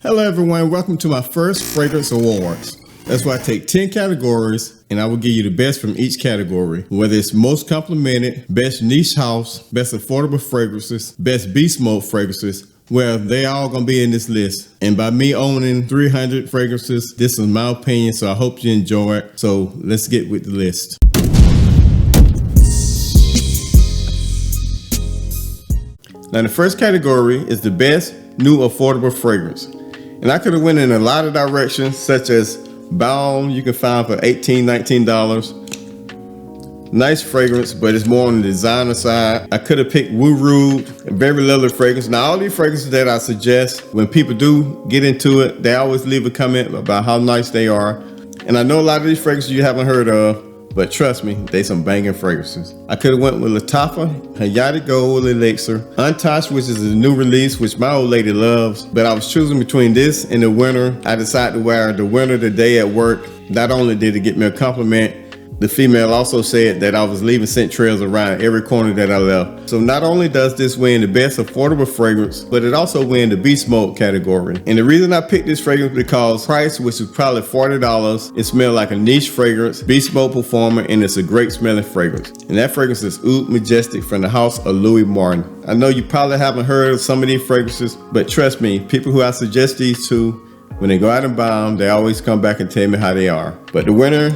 Hello everyone, welcome to my first fragrance awards. That's why I take 10 categories and I will give you the best from each category. Whether it's most complimented, best niche house, best affordable fragrances, best beast mode fragrances, well, they all gonna be in this list. And by me owning 300 fragrances, this is my opinion, so I hope you enjoy it. So let's get with the list. Now the first category is the best new affordable fragrance. And I could have went in a lot of directions, such as Balm you can find for $18, $19. Nice fragrance, but it's more on the designer side. I could have picked Woo Rude, a very lovely fragrance. Now all these fragrances that I suggest, when people do get into it, they always leave a comment about how nice they are. And I know a lot of these fragrances you haven't heard of, but trust me, they some banging fragrances. I could have went with Lattafa, Hayati Gold Elixir, Untouched, which is a new release, which my old lady loves. But I was choosing between this and the winter. I decided to wear the winter today at work. Not only did it get me a compliment, the female also said that I was leaving scent trails around every corner that I left. So not only does this win the best affordable fragrance, but it also wins the beast mode category. And the reason I picked this fragrance because price, which is probably $40, it smells like a niche fragrance, beast mode performer, and it's a great smelling fragrance. And that fragrance is Oud Majestic from the house of Louis Martin. I know you probably haven't heard of some of these fragrances, but trust me, people who I suggest these to, when they go out and buy them, they always come back and tell me how they are. But the winner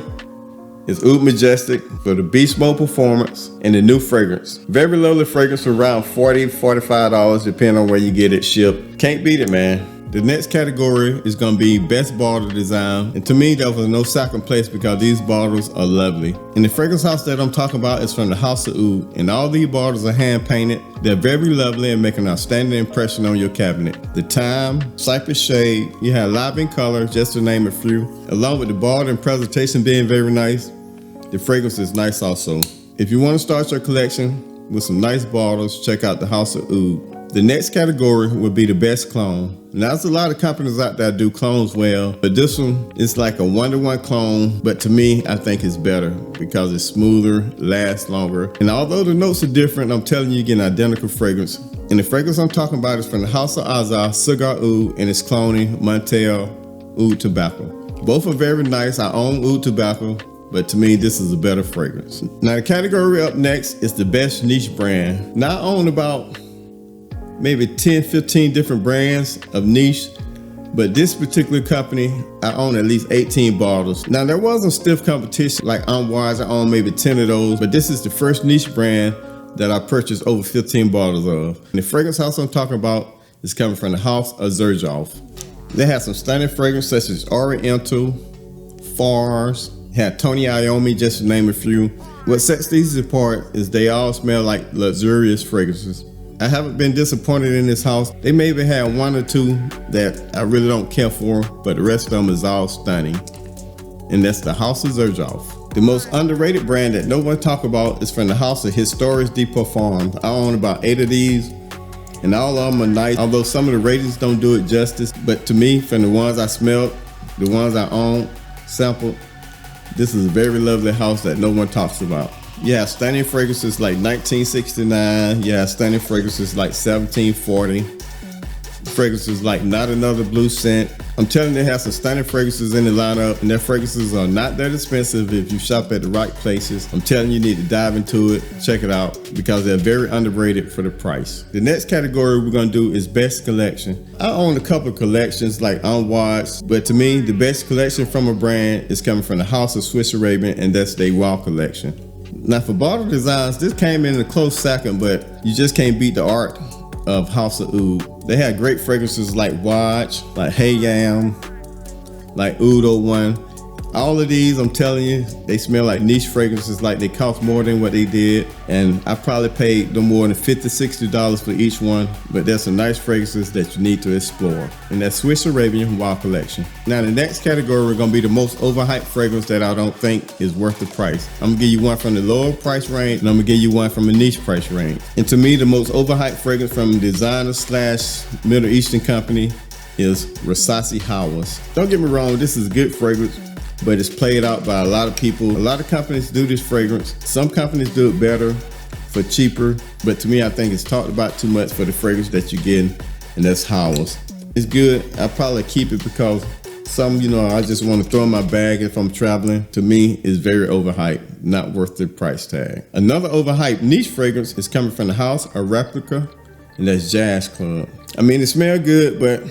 is Oud Majestic for the beast mode performance and the new fragrance. Very lovely fragrance, around $40, $45, depending on where you get it shipped. Can't beat it, man. The next category is gonna be best bottle design. And to me, there was no second place because these bottles are lovely. And the fragrance house that I'm talking about is from the house of Oud. And all these bottles are hand painted. They're very lovely and make an outstanding impression on your cabinet. The Time, Cypress Shade, you have Live in Color, just to name a few. Along with the bottle and presentation being very nice, the fragrance is nice also. If you want to start your collection with some nice bottles, check out the house of Oud. The next category would be the best clone. Now there's a lot of companies out there that do clones well, but this one is like a 1-to-1 clone, but to me, I think it's better because it's smoother, lasts longer. And although the notes are different, I'm telling you, you get an identical fragrance. And the fragrance I'm talking about is from the house of Azar, Cigar Oud, and it's cloning Montel Oud Tobacco. Both are very nice. I own Oud Tobacco, but to me, this is a better fragrance. Now the category up next is the best niche brand. Now I own about maybe 10, 15 different brands of niche, but this particular company, I own at least 18 bottles. Now there wasn't stiff competition like Unwise, I own maybe 10 of those, but this is the first niche brand that I purchased over 15 bottles of. And the fragrance house I'm talking about is coming from the house of Xerjoff. They have some stunning fragrances such as Oriental, Fars, had Tony Iommi, just to name a few. What sets these apart is they all smell like luxurious fragrances. I haven't been disappointed in this house. They maybe had one or two that I really don't care for, but the rest of them is all stunning. And that's the house of Xerjoff. The most underrated brand that no one talk about is from the house of Historis de Parfum. I own about 8 of these, and all of them are nice, although some of the ratings don't do it justice. But to me, from the ones I smelled, the ones I own, sampled, this is a very lovely house that no one talks about. You have stunning fragrances like 1969. You have stunning fragrances like 1740. Fragrances like Not Another Blue Scent. I'm telling you, they have some stunning fragrances in the lineup, and their fragrances are not that expensive if you shop at the right places. I'm telling you, you need to dive into it, check it out, because they're very underrated for the price. The next category we're gonna do is best collection. I own a couple of collections like Unwatched, but to me, the best collection from a brand is coming from the house of Swiss Arabian, and that's their Wow collection. Now for bottle designs, this came in a close second, but you just can't beat the art of House of Oud. They had great fragrances like Watch, like Hey Yam, like Oud 01. All of these, I'm telling you, they smell like niche fragrances, like they cost more than what they did. And I probably paid no more than $50, $60 for each one, but there's some nice fragrances that you need to explore. And that's Swiss Arabian Wow Collection. Now the next category is gonna be the most overhyped fragrance that I don't think is worth the price. I'm gonna give you one from the lower price range, and I'm gonna give you one from a niche price range. And to me, the most overhyped fragrance from a designer / Middle Eastern company is Rasasi Hawas. Don't get me wrong, this is a good fragrance, but it's played out by a lot of people. A lot of companies do this fragrance. Some companies do it better for cheaper, but to me, I think it's talked about too much for the fragrance that you get, and that's Hawas. It's good. I probably keep it because some, I just want to throw in my bag if I'm traveling. To me, it's very overhyped, not worth the price tag. Another overhyped niche fragrance is coming from the house, a replica, and that's Jazz Club. I mean, it smells good, but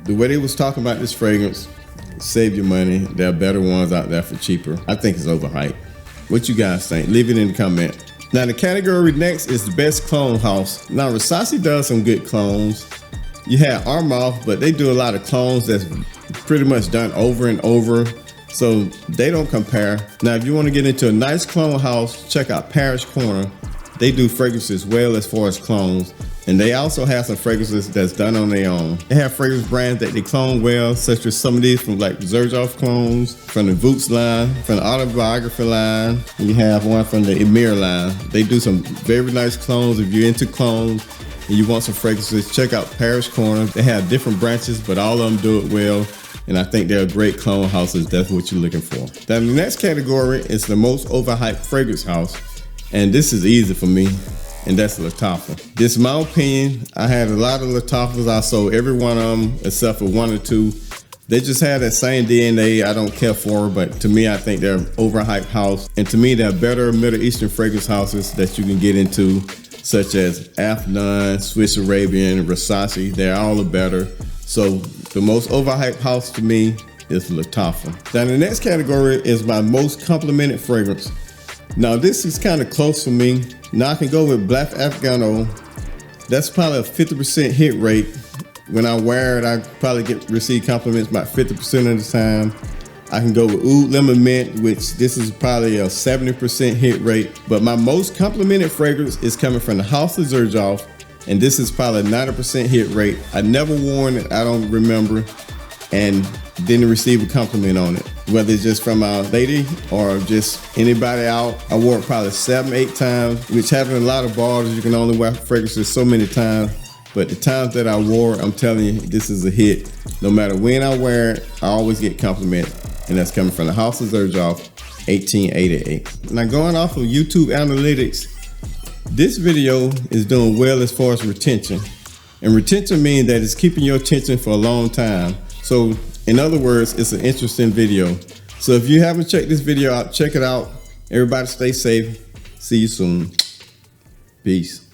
the way they was talking about this fragrance, save your money. There are better ones out there for cheaper. I think it's overhyped. What you guys think? Leave it in the comment. Now the category next is the best clone house. Now Versace does some good clones. You have Aromas, but they do a lot of clones that's pretty much done over and over, so they don't compare. Now if you want to get into a nice clone house, check out Paris Corner. They do fragrances well as far as clones, and they also have some fragrances that's done on their own. They have fragrance brands that they clone well, such as some of these from like Xerjoff clones, from the Evoke line, from the Autobiography line, and you have one from the Emir line. They do some very nice clones. If you're into clones and you want some fragrances, check out Paris Corner. They have different branches, but all of them do it well. And I think they're great clone houses. That's what you're looking for. Then the next category is the most overhyped fragrance house. And this is easy for me, and that's Lattafa. This is my opinion. I had a lot of Lattafas. I sold every one of them except for one or two. They just have that same DNA. I don't care for, but to me, I think they're overhyped house. And to me, they're better Middle Eastern fragrance houses that you can get into, such as Afnan, Swiss Arabian, Versace. They're all better. So the most overhyped house to me is Lattafa. Now the next category is my most complimented fragrance. Now this is kind of close for me. Now I can go with Black Afghano. That's probably a 50% hit rate. When I wear it, I probably receive compliments about 50% of the time. I can go with Oud Lemon Mint, which this is probably a 70% hit rate. But my most complimented fragrance is coming from the House of Xerjoff, and this is probably a 90% hit rate. I never worn it, I don't remember, and didn't receive a compliment on it. Whether it's just from a lady or just anybody out. I wore it probably 7-8 times, which having a lot of bars, you can only wear fragrances so many times. But the times that I wore it, I'm telling you, this is a hit. No matter when I wear it, I always get complimented. And that's coming from the House of Xerjoff, 1888. Now going off of YouTube analytics, this video is doing well as far as retention. And retention means that it's keeping your attention for a long time. So in other words, it's an interesting video. So if you haven't checked this video out, check it out. Everybody stay safe. See you soon. Peace.